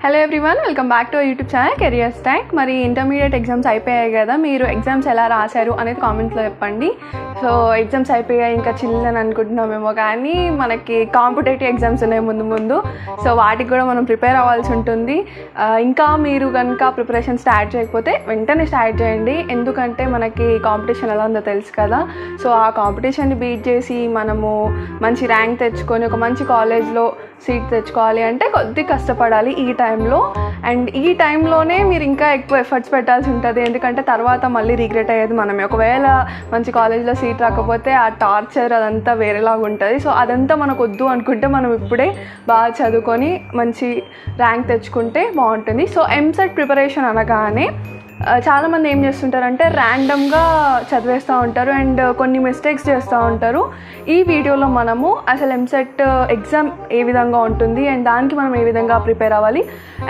Hello everyone, welcome back to YouTube channel career stock. మరి intermediate exams అయిపోయాయి కదా, మీరు ఎగ్జామ్స్ ఎలా రాశారు అనేది కామెంట్స్లో చెప్పండి. సో ఎగ్జామ్స్ అయిపోయాయి ఇంకా చిల్ అని అనుకుంటున్నామేమో, కానీ మనకి కాంపిటేటివ్ ఎగ్జామ్స్ ఉన్నాయి ముందు. సో వాటికి కూడా మనం ప్రిపేర్ అవ్వాల్సి ఉంటుంది. ఇంకా మీరు కనుక ప్రిపరేషన్ స్టార్ట్ చేయకపోతే వెంటనే స్టార్ట్ చేయండి, ఎందుకంటే మనకి కాంపిటీషన్ ఎలా ఉందో తెలుసు కదా. సో ఆ కాంపిటీషన్ని బీట్ చేసి మనము మంచి ర్యాంక్ తెచ్చుకొని ఒక మంచి కాలేజ్లో సీట్ తెచ్చుకోవాలి అంటే కొద్దిగా కష్టపడాలి ఈ టైంలో. అండ్ ఈ టైంలోనే మీరు ఇంకా ఎక్కువ ఎఫర్ట్స్ పెట్టాల్సి ఉంటుంది, ఎందుకంటే తర్వాత మళ్ళీ రిగ్రెట్ అయ్యేది మనమే. ఒకవేళ మంచి కాలేజ్లో సీట్ రాకపోతే ఆ టార్చర్ అదంతా వేరేలాగా ఉంటుంది. సో అదంతా మనకు వద్దు అనుకుంటే మనం ఇప్పుడే బాగా చదువుకొని మంచి ర్యాంక్ తెచ్చుకుంటే బాగుంటుంది. సో ఎంసెట్ ప్రిపరేషన్ అనగానే చాలామంది ఏం చేస్తుంటారంటే ర్యాండమ్గా చదివేస్తూ ఉంటారు అండ్ కొన్ని మిస్టేక్స్ చేస్తూ ఉంటారు. ఈ వీడియోలో మనము అసలు ఎంసెట్ ఎగ్జామ్ ఏ విధంగా ఉంటుంది అండ్ దానికి మనం ఏ విధంగా ప్రిపేర్ అవ్వాలి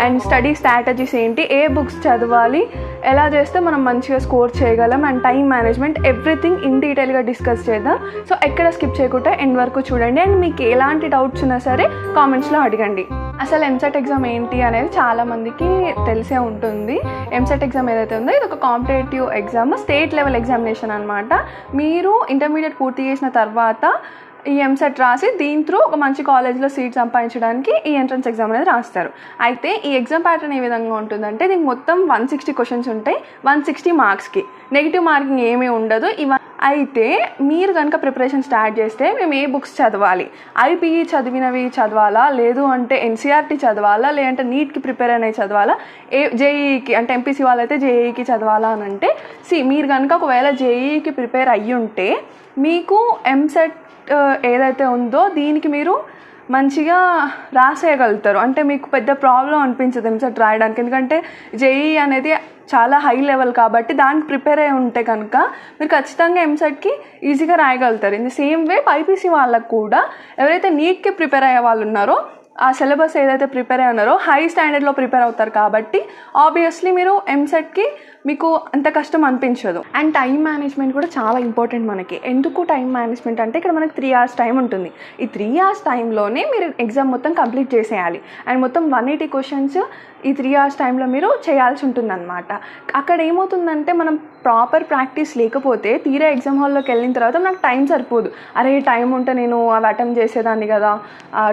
అండ్ స్టడీ స్ట్రాటజీస్ ఏంటి, ఏ బుక్స్ చదవాలి, ఎలా చేస్తే మనం మంచిగా స్కోర్ చేయగలం and time management, everything in డీటెయిల్గా డిస్కస్ చేద్దాం. సో ఎక్కడ స్కిప్ చేయకుండా ఎండ్ వరకు చూడండి అండ్ మీకు ఎలాంటి డౌట్స్ ఉన్నా సరే కామెంట్స్లో అడగండి. అసలు ఎంసెట్ ఎగ్జామ్ ఏంటి అనేది చాలామందికి తెలిసే ఉంటుంది. ఎంసెట్ ఎగ్జామ్ ఏదైతే ఉందో ఇది ఒక competitive exam, state level examination అనమాట. మీరు ఇంటర్మీడియట్ పూర్తి చేసిన తర్వాత ఈ ఎంసెట్ రాసి దీని త్రూ ఒక మంచి కాలేజ్లో సీట్ సంపాదించడానికి ఈ ఎంట్రన్స్ ఎగ్జామ్ అనేది రాస్తారు. అయితే ఈ ఎగ్జామ్ ప్యాటర్న్ ఏ విధంగా ఉంటుందంటే దీనికి మొత్తం 160 క్వశ్చన్స్ ఉంటాయి, 160 మార్క్స్కి. నెగిటివ్ మార్కింగ్ ఏమీ ఉండదు. అయితే మీరు కనుక ప్రిపరేషన్ స్టార్ట్ చేస్తే మేము ఏ బుక్స్ చదవాలి, ఐపీఈ చదివినవి చదవాలా, లేదు అంటే ఎన్సీఆర్టీ చదవాలా, లేదంటే నీట్కి ప్రిపేర్ అనేవి చదవాలా, జేఈఈకి అంటే ఎంపీసీ వాళ్ళైతే జేఈఈకి చదవాలా అని అంటే మీరు కనుక ఒకవేళ జేఈఈకి ప్రిపేర్ అయ్యి ఉంటే మీకు ఎంసెట్ ఏదైతే ఉందో దీనికి మీరు మంచిగా రాసేయగలుగుతారు. అంటే మీకు పెద్ద ప్రాబ్లం అనిపించదు ఎంసెట్ రాయడానికి, ఎందుకంటే జేఈఈ అనేది చాలా హై లెవెల్ కాబట్టి దానికి ప్రిపేర్ అయి ఉంటే కనుక మీరు ఖచ్చితంగా ఎంసెట్కి ఈజీగా రాయగలుగుతారు. In the same way BiPC వాళ్ళకు కూడా ఎవరైతే నీట్కి ప్రిపేర్ అయ్యే వాళ్ళు ఉన్నారో ఆ సిలబస్ ఏదైతే ప్రిపేర్ అయ్యి ఉన్నారో హై స్టాండర్డ్లో ప్రిపేర్ అవుతారు కాబట్టి ఆబ్వియస్లీ మీరు ఎంసెట్కి మీకు అంత కష్టం అనిపించదు. అండ్ టైం మేనేజ్మెంట్ కూడా చాలా ఇంపార్టెంట్ మనకి. ఎందుకు టైం మేనేజ్మెంట్ అంటే ఇక్కడ మనకి 3 hours టైం ఉంటుంది. ఈ 3 hours టైంలోనే మీరు ఎగ్జామ్ మొత్తం కంప్లీట్ చేసేయాలి అండ్ మొత్తం 180 క్వశ్చన్స్ ఈ 3 hours టైంలో మీరు చేయాల్సి ఉంటుందన్నమాట. అక్కడ ఏమవుతుందంటే మనం ప్రాపర్ ప్రాక్టీస్ లేకపోతే తీరా ఎగ్జామ్ హాల్లోకి వెళ్ళిన తర్వాత నాకు టైం సరిపోదు, అరే టైం ఉంటే నేను అవి అటెంప్ట్ చేసేదాన్ని కదా,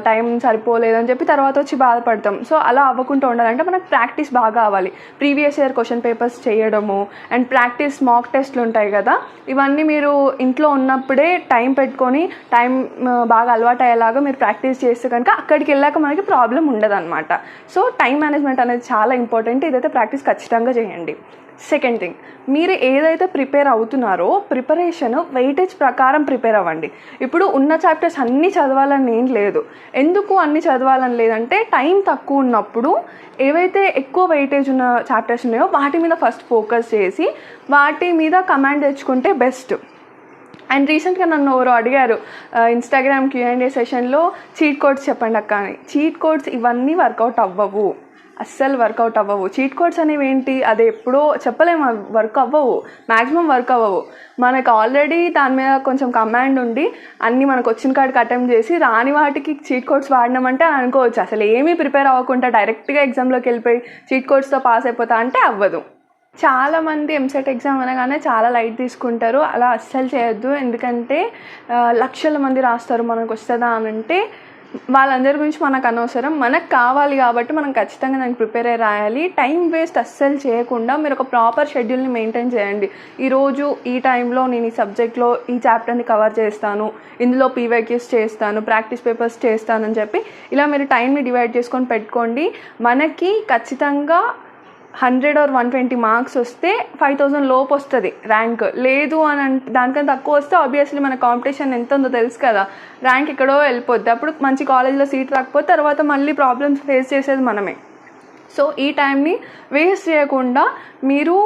టైం సరిపోలేదని చెప్పి తర్వాత వచ్చి బాధపడతాం. సో అలా అవ్వకుండా ఉండాలంటే మనకు ప్రాక్టీస్ బాగా అవ్వాలి. ప్రీవియస్ ఇయర్ క్వశ్చన్ పేపర్స్ చేయడము అండ్ ప్రాక్టీస్ మాక్ టెస్ట్లు ఉంటాయి కదా, ఇవన్నీ మీరు ఇంట్లో ఉన్నప్పుడే టైం పెట్టుకొని టైం బాగా అలవాటు అయ్యేలాగా మీరు ప్రాక్టీస్ చేస్తే కనుక అక్కడికి వెళ్ళాక మనకి ప్రాబ్లం ఉండదు అనమాట. సో టైం మేనేజ్మెంట్ అనేది చాలా ఇంపార్టెంట్, ఇదైతే ప్రాక్టీస్ ఖచ్చితంగా చేయండి. సెకండ్ థింగ్, మీరు ఏదైతే ప్రిపేర్ అవుతున్నారో ప్రిపరేషన్ వెయిటేజ్ ప్రకారం ప్రిపేర్ అవ్వండి. ఇప్పుడు ఉన్న చాప్టర్స్ అన్నీ చదవాలని ఏం లేదు. ఎందుకు అన్నీ చదవాలని లేదంటే టైం తక్కువ ఉన్నప్పుడు ఏవైతే ఎక్కువ వెయిటేజ్ ఉన్న చాప్టర్స్ ఉన్నాయో వాటి మీద ఫస్ట్ ఫోకస్ చేసి వాటి మీద కమాండ్ తెచ్చుకుంటే బెస్ట్. అండ్ రీసెంట్గా నన్ను ఎవరో అడిగారు ఇన్స్టాగ్రామ్ Q&A సెషన్లో చీట్ కోడ్స్ చెప్పండి అక్క అని. చీట్ కోడ్స్ ఇవన్నీ వర్కౌట్ అవ్వవు, అస్సలు వర్కౌట్ అవ్వవు. చీట్ కోడ్స్ అనేవి ఏంటి, అది ఎప్పుడో చెప్పలేము, వర్క్ అవ్వవు, మ్యాక్సిమం వర్క్ అవ్వవు. మనకు ఆల్రెడీ దాని మీద కొంచెం కమాండ్ ఉండి అన్నీ మనకు వచ్చిన కాడికి అటెంప్ట్ చేసి రాని వాటికి చీట్ కోడ్స్ వాడినామంటే అనుకోవచ్చు అసలు ఏమీ ప్రిపేర్ అవ్వకుండా డైరెక్ట్గా ఎగ్జామ్లోకి వెళ్ళిపోయి చీట్ కోడ్స్తో పాస్ అయిపోతా అంటే అవ్వదు. చాలామంది ఎంసెట్ ఎగ్జామ్ అనగానే చాలా లైట్ తీసుకుంటారు, అలా అస్సలు చేయొద్దు. ఎందుకంటే లక్షల మంది రాస్తారు, మనకు వస్తుందా అని అంటే వాళ్ళందరి గురించి మనకు అనవసరం. మనకు కావాలి కాబట్టి మనం ఖచ్చితంగా దానికి ప్రిపేర్ అయ్యి రాయాలి. టైం వేస్ట్ అస్సలు చేయకుండా మీరు ఒక ప్రాపర్ షెడ్యూల్ని మెయింటైన్ చేయండి. ఈరోజు ఈ టైంలో నేను ఈ సబ్జెక్ట్లో ఈ చాప్టర్ని కవర్ చేస్తాను, ఇందులో PYQs చేస్తాను, ప్రాక్టీస్ పేపర్స్ చేస్తానని చెప్పి ఇలా మీరు టైంని డివైడ్ చేసుకొని పెట్టుకోండి. మనకి ఖచ్చితంగా 100 or 120 మార్క్స్ వస్తే 5000 లోపు వస్తుంది ర్యాంక్. లేదు అని దానికన్నా తక్కువ వస్తే ఆబ్వియస్లీ మన కాంపిటీషన్ ఎంత ఉందో తెలుసు కదా, ర్యాంక్ ఎక్కడో వెళ్ళిపోద్ది. అప్పుడు మంచి కాలేజ్లో సీట్ రాకపోతే తర్వాత మళ్ళీ ప్రాబ్లమ్స్ ఫేస్ చేసేది మనమే. సో ఈ టైంని వేస్ట్ చేయకుండా మీరు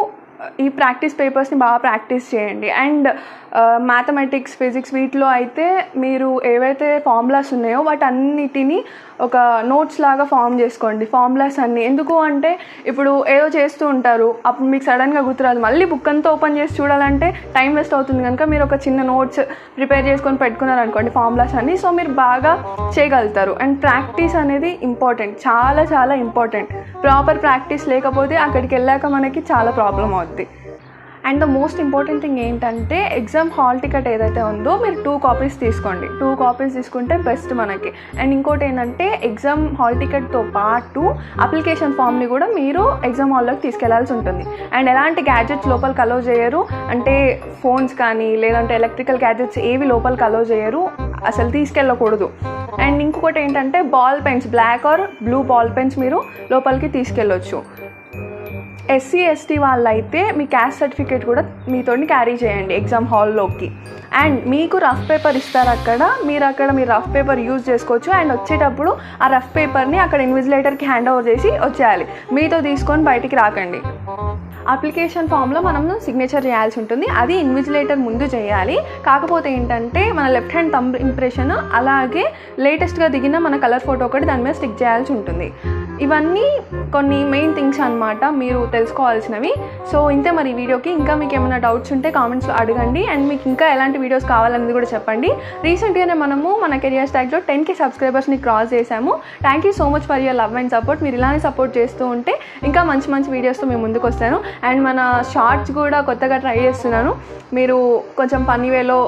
ఈ ప్రాక్టీస్ పేపర్స్ని బాగా ప్రాక్టీస్ చేయండి. అండ్ మ్యాథమెటిక్స్, ఫిజిక్స్ వీటిలో అయితే మీరు ఏవైతే ఫార్ములాస్ ఉన్నాయో వాటన్నిటిని ఒక నోట్స్ లాగా ఫామ్ చేసుకోండి. ఫార్ములాస్ అన్నీ ఎందుకు అంటే ఇప్పుడు ఏదో చేస్తూ ఉంటారు, అప్పుడు మీకు సడన్గా గుర్తురాదు, మళ్ళీ బుక్ అంతా ఓపెన్ చేసి చూడాలంటే టైం వేస్ట్ అవుతుంది. కనుక మీరు ఒక చిన్న నోట్స్ ప్రిపేర్ చేసుకొని పెట్టుకున్నారనుకోండి ఫార్ములాస్ అన్నీ, సో మీరు బాగా చేయగలుగుతారు. అండ్ ప్రాక్టీస్ అనేది ఇంపార్టెంట్, చాలా చాలా ఇంపార్టెంట్. ప్రాపర్ ప్రాక్టీస్ లేకపోతే అక్కడికి వెళ్ళాక మనకి చాలా ప్రాబ్లం అవుద్ది. And the most important thing ఏంటంటే ఎగ్జామ్ హాల్ టికెట్ ఏదైతే ఉందో మీరు 2 కాపీస్ తీసుకోండి. 2 కాపీస్ తీసుకుంటే బెస్ట్ మనకి. అండ్ ఇంకోటి ఏంటంటే ఎగ్జామ్ హాల్ టికెట్తో పాటు అప్లికేషన్ ఫామ్ని కూడా మీరు ఎగ్జామ్ హాల్లోకి తీసుకెళ్లాల్సి ఉంటుంది. అండ్ ఎలాంటి గ్యాడ్జెట్స్ లోపలికి అలో చేయరు, అంటే ఫోన్స్ కానీ లేదంటే ఎలక్ట్రికల్ గ్యాడ్జెట్స్ ఏవి లోపలికి అలో చేయరు, అసలు తీసుకెళ్ళకూడదు. అండ్ ఇంకొకటి ఏంటంటే ball pens, black or blue ball pens మీరు లోపలికి తీసుకెళ్ళొచ్చు. ఎస్సీ ఎస్టీ వాళ్ళైతే మీ క్యాస్ట్ సర్టిఫికేట్ కూడా మీతో క్యారీ చేయండి ఎగ్జామ్ హాల్లోకి. అండ్ మీకు రఫ్ పేపర్ ఇస్తారు అక్కడ, మీరు రఫ్ పేపర్ యూజ్ చేసుకోవచ్చు. అండ్ వచ్చేటప్పుడు ఆ రఫ్ పేపర్ని అక్కడ ఇన్విజిలేటర్కి హ్యాండ్ ఓవర్ చేసి వచ్చేయాలి, మీతో తీసుకొని బయటికి రాకండి. అప్లికేషన్ ఫామ్లో మనం సిగ్నేచర్ చేయాల్సి ఉంటుంది, అది ఇన్విజిలేటర్ ముందు చేయాలి. కాకపోతే ఏంటంటే మన లెఫ్ట్ హ్యాండ్ థంబ్ ఇంప్రెషన్ అలాగే లేటెస్ట్గా దిగిన మన కలర్ ఫోటో ఒకటి దాని మీద స్టిక్ చేయాల్సి ఉంటుంది. ఇవన్నీ కొన్ని మెయిన్ థింగ్స్ అనమాట మీరు తెలుసుకోవాల్సినవి. సో ఇంతే మరి వీడియోకి. ఇంకా మీకు ఏమైనా డౌట్స్ ఉంటే కామెంట్స్లో అడగండి. అండ్ మీకు ఇంకా ఎలాంటి వీడియోస్ కావాలనేది కూడా చెప్పండి. రీసెంట్గానే మనము మన కెరియర్ స్టాక్లో 10K సబ్స్క్రైబర్స్ని క్రాస్ చేసాము. Thank you so much for your love and support. మీరు ఇలానే సపోర్ట్ చేస్తూ ఉంటే ఇంకా మంచి మంచి వీడియోస్తో మేము ముందుకు వస్తాను. అండ్ మన షార్ట్స్ కూడా కొత్తగా ట్రై చేస్తున్నాను, మీరు కొంచెం ఫన్నీ వేలో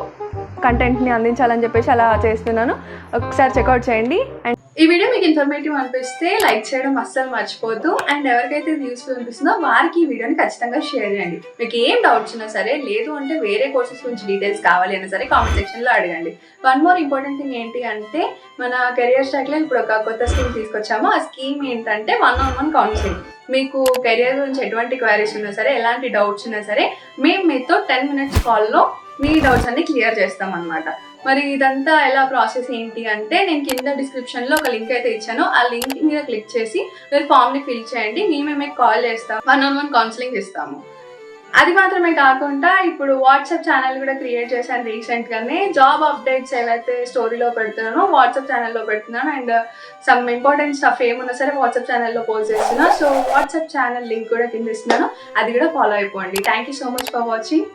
కంటెంట్ని అందించాలని చెప్పేసి అలా చేస్తున్నాను, ఒకసారి చెక్అవుట్ చేయండి. అండ్ ఈ వీడియో మీకు ఇన్ఫర్మేటివ్ అనిపిస్తే లైక్ చేయడం అస్సలు మర్చిపోద్దు. అండ్ ఎవరికైతే ఇది యూస్ఫుల్ అనిపిస్తుందో వారికి ఈ వీడియోని ఖచ్చితంగా షేర్ చేయండి. మీకు ఏం డౌట్స్ ఉన్నా సరే, లేదు అంటే వేరే కోర్సెస్ గురించి డీటెయిల్స్ కావాలి అన్నా సరే కామెంట్ సెక్షన్లో అడగండి. వన్ మోర్ ఇంపార్టెంట్ థింగ్ ఏంటి అంటే మన కెరియర్ స్టాక్లో ఇప్పుడు ఒక కొత్త స్కీమ్ తీసుకొచ్చాము. ఆ స్కీమ్ ఏంటంటే 1-on-1 కౌన్సిలింగ్. మీకు కెరియర్ గురించి ఎటువంటి క్వైరీస్ ఉన్నా సరే, ఎలాంటి డౌట్స్ ఉన్నా సరే, మేము మీతో 10 minutes కాల్లో మీ డౌట్స్ అన్ని క్లియర్ చేస్తాం అన్నమాట. మరి ఇదంతా ఎలా ప్రాసెస్ ఏంటి అంటే నేను కింద డిస్క్రిప్షన్లో ఒక లింక్ అయితే ఇచ్చాను, ఆ లింక్ మీద క్లిక్ చేసి మీరు ఫామ్ని ఫిల్ చేయండి. మేమే మీకు కాల్ చేస్తాం, 1-on-1 కౌన్సిలింగ్ ఇస్తాము. అది మాత్రమే కాకుండా ఇప్పుడు వాట్సాప్ ఛానల్ కూడా క్రియేట్ చేశాను రీసెంట్గానే. జాబ్ అప్డేట్స్ ఏవైతే స్టోరీలో పెడుతున్నానో వాట్సాప్ ఛానల్లో పెడుతున్నాను. అండ్ సమ్ ఇంపార్టెంట్ స్టఫ్ ఏమున్నా సరే వాట్సాప్ ఛానల్లో పోస్ట్ చేస్తున్నాను. సో వాట్సాప్ ఛానల్ లింక్ కూడా కింద ఇస్తున్నాను, అది కూడా ఫాలో అయిపోండి. Thank you so much for watching.